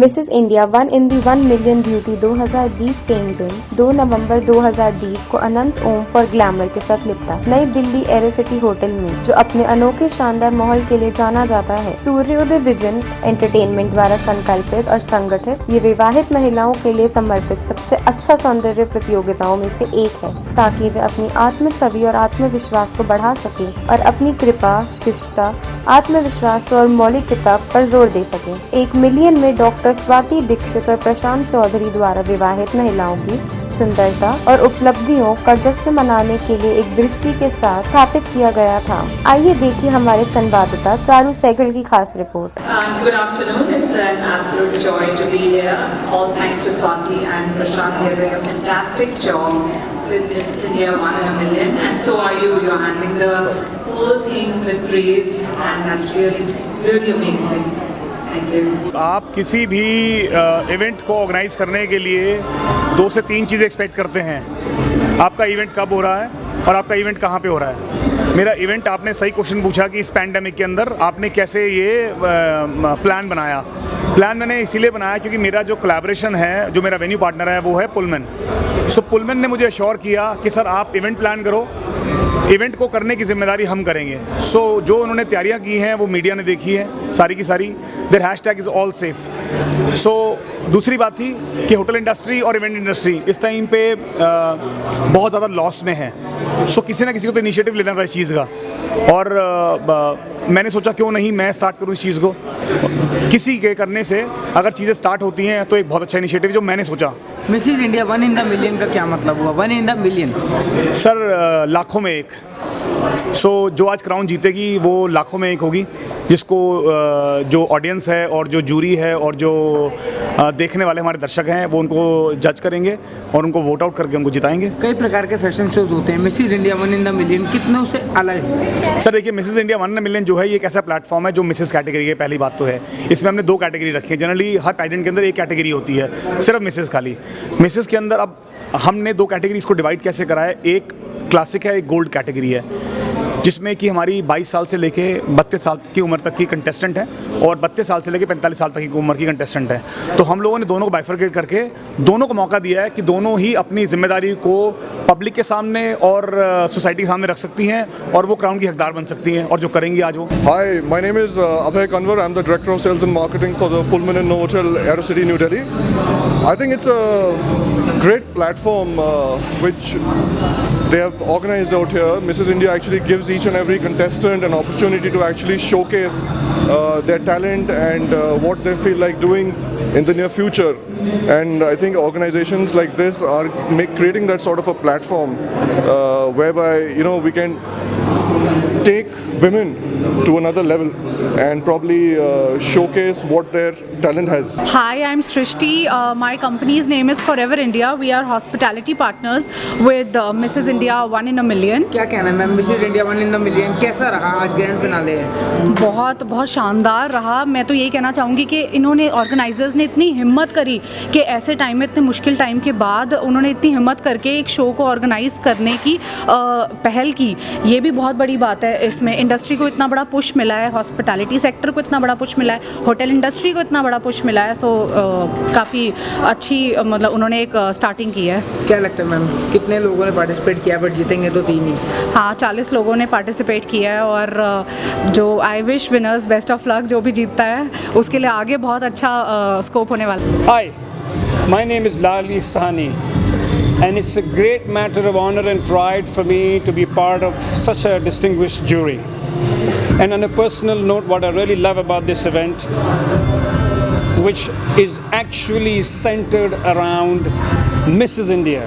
Mrs India 1 इन दी 1 million beauty 2020 पेंजेंट 2 नवंबर 2020 को अनंत ओम for glamour के साथ लिपटा। नई दिल्ली एरोसिटी होटल में, जो अपने अनोखे शानदार माहौल के लिए जाना जाता है। सूर्योदय विजन एंटरटेनमेंट द्वारा संकल्पित और संगठित ये विवाहित महिलाओं के लिए समर्पित सबसे अच्छा सौंदर्य प्रतियोगिताओं में से एक है, ताकि वे अपनी आत्म छवि और आत्मविश्वास को बढ़ा सके और अपनी कृपा, शिष्टता, आत्मविश्वास और मौलिकता पर जोर दे सके। 1 मिलियन में डॉक्टर स्वाति दीक्षित और प्रशांत चौधरी द्वारा विवाहित महिलाओं की सुंदरता और उपलब्धियों का जश्न मनाने के लिए एक दृष्टि के साथ स्थापित किया गया था। आइए देखिए हमारे संवाददाता चारू सहगल की खास report. Good afternoon. It's an absolute joy to be here. All thanks to Swati and Prashant. They're doing a fantastic job with Mrs. India 1 in a million, and so are you. You're handling the whole thing with grace, and that's really amazing. Thank you. आप किसी भी event को organise करने के लिए 2 से 3 चीज़ें expect करते हैं। आपका इवेंट कब हो रहा है और आपका इवेंट कहाँ पे हो रहा है। मेरा इवेंट, आपने सही क्वेश्चन पूछा कि इस पैंडेमिक के अंदर आपने कैसे ये प्लान बनाया। प्लान मैंने इसीलिए बनाया क्योंकि मेरा जो कोलैबोरेशन है, जो मेरा वेन्यू पार्टनर है, वो है पुलमन। सो पुलमन ने मुझे अश्योर किया कि सर आप इवेंट प्लान करो, इवेंट को करने की जिम्मेदारी हम करेंगे। सो जो उन्होंने तैयारियां की हैं वो मीडिया ने देखी है सारी की सारी। There hashtag is all safe. So दूसरी बात थी कि होटल इंडस्ट्री और इवेंट इंडस्ट्री इस टाइम पे बहुत ज़्यादा लॉस में है। सो किसी ना किसी को तो इनिशिएटिव लेना था इस चीज़ का, और मैंने सोचा क्यों नहीं मैं स्टार्ट करूँ इस चीज़ को। किसी के करने से अगर चीज़ें स्टार्ट होती हैं तो एक बहुत अच्छा इनिशिएटिव जो मैंने सोचा। Mrs India 1 in the million का क्या मतलब हुआ? 1 इन द मिलियन सर लाखों में एक। सो जो आज क्राउन जीतेगी वो लाखों में एक होगी, जिसको जो ऑडियंस है और जो जूरी है और जो देखने वाले हमारे दर्शक हैं वो उनको जज करेंगे और उनको वोट आउट करके उनको जिताएंगे। कई प्रकार के फैशन शोज होते हैं, Mrs India 1 in the million कितनों से अलग है? सर देखिए, Mrs India 1 in the million जो है ये एक ऐसा प्लेटफॉर्म है जो मिसेस कैटेगरी है। पहली बात तो है इसमें हमने 2 कैटेगरी रखी है। जनरली हर पैजेंट के अंदर एक कैटेगरी होती है, सिर्फ मिसेस खाली। मिसेस के अंदर अब हमने 2 कैटेगरीज को डिवाइड कैसे करा है, एक क्लासिक है, एक गोल्ड कैटेगरी है, जिसमें कि हमारी 22 साल से लेके 32 साल की उम्र तक की कंटेस्टेंट है और 32 साल से लेके 45 साल तक की उम्र की कंटेस्टेंट है। तो हम लोगों ने दोनों को बाइफरकेट करके दोनों को मौका दिया है कि दोनों ही अपनी जिम्मेदारी को पब्लिक के सामने और सोसाइटी के सामने रख सकती हैं और वो क्राउन की हकदार बन सकती हैं, और जो करेंगी आज वो। Hi, my name is Abhay Kanwar. I'm the Director of Sales and Marketing for the Pullman & Novotel AeroCity New Delhi. I think it's a great platform which they have organized out here. Mrs. India actually gives each and every contestant an opportunity to actually showcase their talent and what they feel like doing in the near future. And I think organizations like this are creating that sort of a platform whereby we can take women to another level and probably showcase what their talent has. Hi, I'm Srishti. My company's name is Forever India. We are hospitality partners with Mrs. India 1 in a million. क्या कहना है ma'am, Mrs India 1 in the million कैसा रहा? आज grand finale है। बहुत बहुत शानदार रहा। मैं तो यही कहना चाहूँगी कि इन्होंने, ऑर्गेनाइजर्स ने इतनी हिम्मत करी कि ऐसे टाइम में, इतने मुश्किल टाइम के बाद उन्होंने इतनी हिम्मत करके एक शो को ऑर्गेनाइज करने की पहल की। ये भी बहुत बड़ी बात है। इसमें इंडस्ट्री को इतना बड़ा पुश मिला है, हॉस्पिटैलिटी सेक्टर को इतना बड़ा पुश मिला है, होटल इंडस्ट्री को इतना बड़ा पुश मिला है। सो काफ़ी अच्छी मतलब उन्होंने एक स्टार्टिंग की है। क्या लगता है मैम, कितने लोगों ने पार्टिसिपेट किया? बट जीतेंगे तो 3 ही। हाँ, 40 लोगों ने पार्टिसिपेट किया है, और जो I wish winners best of luck, जो भी जीतता है उसके लिए आगे बहुत अच्छा स्कोप होने वाला है। Hi, my name is Lali Sahni, and it's a great matter of honor and pride for me to be part of such a distinguished jury. And on a personal note, what I really love about this event, which is actually centered around Mrs. India.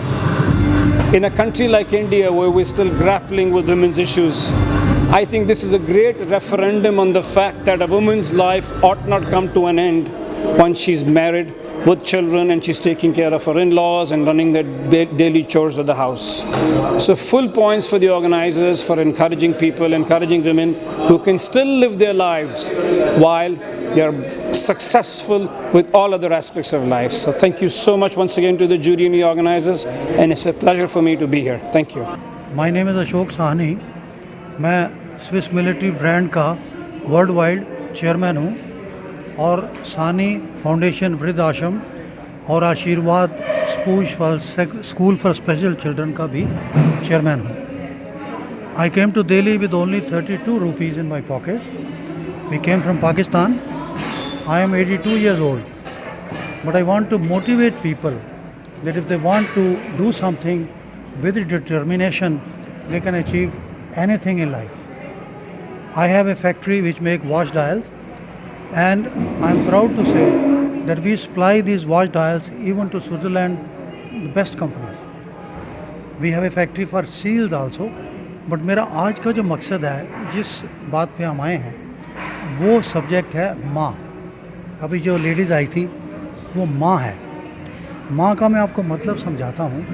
In a country like India, where we're still grappling with women's issues, I think this is a great referendum on the fact that a woman's life ought not come to an end when she's married with children and she's taking care of her in-laws and running the daily chores of the house. So full points for the organizers for encouraging people, encouraging women who can still live their lives while they are successful with all other aspects of life. So thank you so much once again to the jury and the organizers, and it's a pleasure for me to be here. Thank you. My name is Ashok Sahni. मैं Swiss military brand का world wide chairman हूँ। और सानी foundation वृद्ध आश्रम और आशीर्वाद school for special children का भी चेयरमैन हूँ। I came to Delhi with only 32 rupees in my pocket. We came from Pakistan. I am 82 years old. But I want to motivate people that if they want to do something with determination, they can achieve anything in life. I have a factory which makes watch dials, and I am proud to say that we supply these watch dials even to Switzerland, the best companies. We have a factory for seals also. But मेरा आज का जो मकसद है, जिस बात पे हम आए हैं, वो सब्जेक्ट है माँ। अभी जो लेडीज़ आई थी वो माँ है। माँ का मैं आपको मतलब समझाता हूँ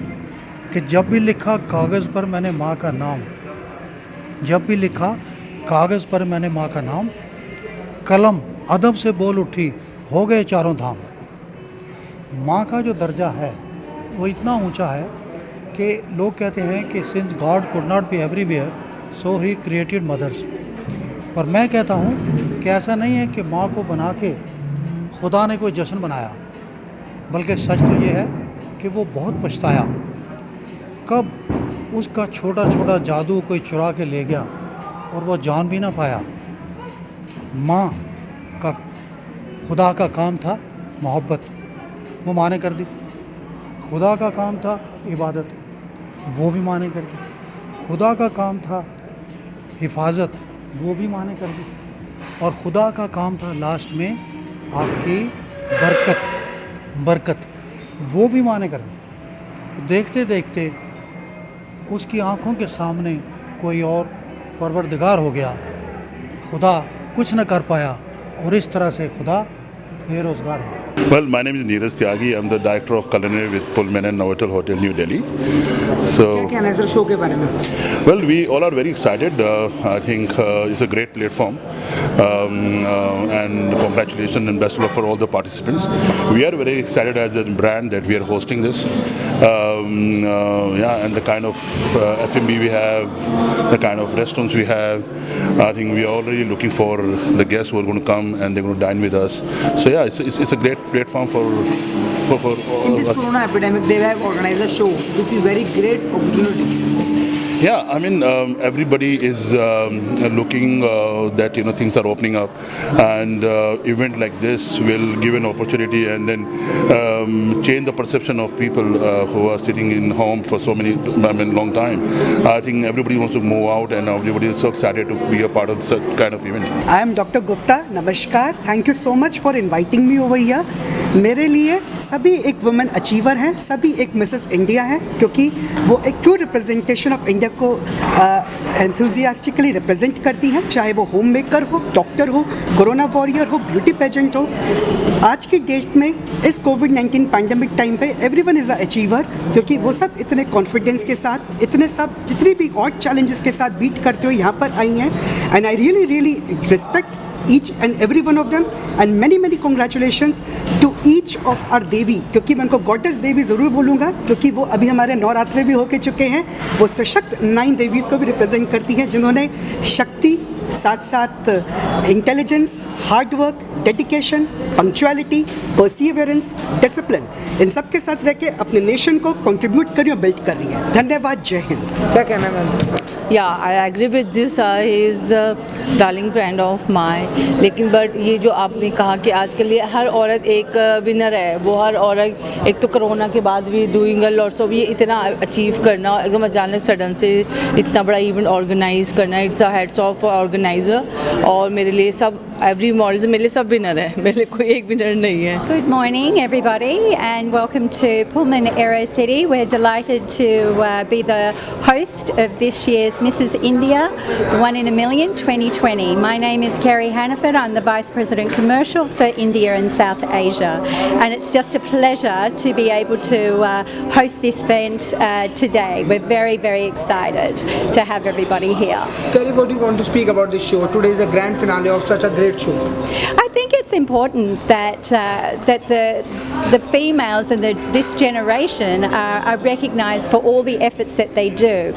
कि जब भी लिखा कागज़ पर मैंने माँ का नाम, जब भी लिखा कागज़ पर मैंने माँ का नाम, कलम अदब से बोल उठी, हो गए चारों धाम। माँ का जो दर्जा है वो इतना ऊंचा है कि लोग कहते हैं कि since God could not be everywhere so he created mothers. पर मैं कहता हूँ कि ऐसा नहीं है कि माँ को बना के खुदा ने कोई जश्न बनाया, बल्कि सच तो ये है कि वो बहुत पछताया। कब उसका छोटा छोटा जादू कोई चुरा के ले गया और वो जान भी ना पाया। माँ का खुदा का काम था मोहब्बत, वो माँ ने कर दी। खुदा का काम था इबादत, वो भी माँ ने कर दी। खुदा का काम था हिफाजत, वो भी माँ ने कर दी। और खुदा का काम था लास्ट में आपकी बरकत, वो भी माँ ने कर दी। देखते देखते उसकी आँखों के सामने कोई और परवरदिगार हो गया, खुदा कुछ न कर पाया और इस तरह से खुदा बेरोज़गार हो गया। Well, my name is Neeraj Tyagi. I'm the director of culinary with Pullman and Novotel Hotel, New Delhi. So, क्या कहना है सर शो के बारे में? well, we all are very excited. I think it's a great platform, and congratulations and best of luck for all the participants. We are very excited as a brand that we are hosting this. Yeah, and the kind of F&B we have, the kind of restaurants we have. I think we are already looking for the guests who are going to come and they're going to dine with us. So yeah, it's a great platform for In this corona epidemic, they have organized a show, which is very great opportunity. Yeah, I mean, everybody is looking that things are opening up, and event like this will give an opportunity and then change the perception of people who are sitting in home for long time. I think everybody wants to move out, and everybody is so excited to be a part of this kind of event. I am Dr. Gupta. Namaskar. Thank you so much for inviting me over here. मेरे लिए सभी एक women achiever हैं, सभी एक Mrs India हैं, क्योंकि वो एक ट्रू रिप्रेजेंटेशन ऑफ इंडिया को एंथुजियास्टिकली रिप्रेजेंट करती हैं, चाहे वो होम मेकर हो, डॉक्टर हो, कोरोना वॉरियर हो, ब्यूटी पेजेंट हो। आज की डेट में इस कोविड-19 पैंडमिक टाइम पे एवरीवन इज़ अ अचीवर, क्योंकि वो सब इतने कॉन्फिडेंस के साथ, इतने सब जितनी भी और चैलेंजेस के साथ बीट करते हुए यहाँ पर आई हैं। And I really respect each and every one of them and many congratulations to each of our देवी, क्योंकि मैं उनको गॉडेस देवी ज़रूर बोलूँगा, क्योंकि वो अभी हमारे नवरात्रे भी होके चुके हैं। वो सशक्त 9 देवीज़ को भी रिप्रेजेंट करती हैं, जिन्होंने शक्ति, साथ साथ intelligence, hard work, dedication, punctuality, perseverance, discipline, इन सब के साथ रह के अपने नेशन को कंट्रीब्यूट कर रही और बिल्ड कर रही है। धन्यवाद। जय हिंद। क्या कहना है ma'am? Yeah, I agree with this. He is a darling friend of mine. लेकिन बट ये जो आपने कहा कि आजकल ये हर औरत एक विनर है, वो हर औरत एक तो कोरोना के बाद भी डूइंग अ लॉट्स ऑफ, ये इतना अचीव करना एकदम अचानक सडन से इतना बड़ा इवेंट ऑर्गेनाइज करना, it's a heads of organiser. और मेरे लिए सब एवरी मॉडल मेरे लिए सब विनर है, मेरे लिए कोई एक विनर नहीं है। Good morning everybody and welcome to Pullman AeroCity. We're delighted to be the host of this year's Mrs. India One in a Million 2020. My name is Kerry Hannaford. I'm the Vice President Commercial for India and South Asia, and it's just a pleasure to be able to host this event today. We're very excited to have everybody here. Kerry, what do you want to speak about this show? Today is the grand finale of such a great great show? I think it's important that the females and this generation are recognised for all the efforts that they do.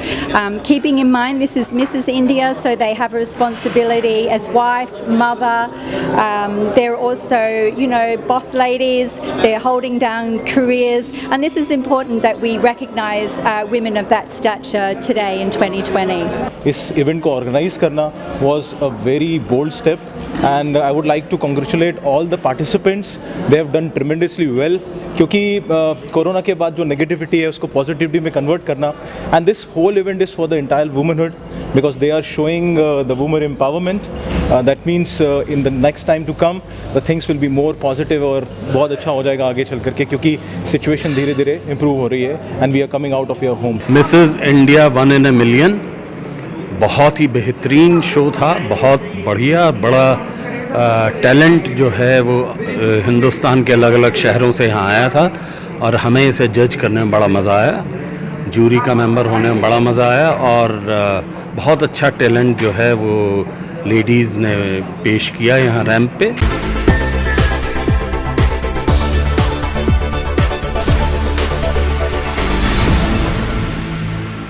Keeping in mind this is Mrs. India, so they have a responsibility as wife, mother. They're also, boss ladies. They're holding down careers, and this is important that we recognise women of that stature today in 2020. इस event को organise करना was a very bold step, and I would like to congratulate all the participants. They have done tremendously well, क्योंकि corona के बाद जो negativity है उसको positivity में कन्वर्ट करना, and this whole event is for the entire womanhood because they are showing the women empowerment. That means in the next time to come the things will be more positive, और बहुत अच्छा हो जाएगा आगे चल करके, क्योंकि सिचुएशन धीरे धीरे इम्प्रूव हो रही है and we are coming out of your home. Mrs India 1 in a million बहुत ही बेहतरीन शो था, बहुत बढ़िया, बड़ा टैलेंट जो है वो हिंदुस्तान के अलग अलग शहरों से यहाँ आया था, और हमें इसे जज करने में बड़ा मज़ा आया, जूरी का मेंबर होने में बड़ा मज़ा आया, और बहुत अच्छा टैलेंट जो है वो लेडीज़ ने पेश किया यहाँ रैंप पे.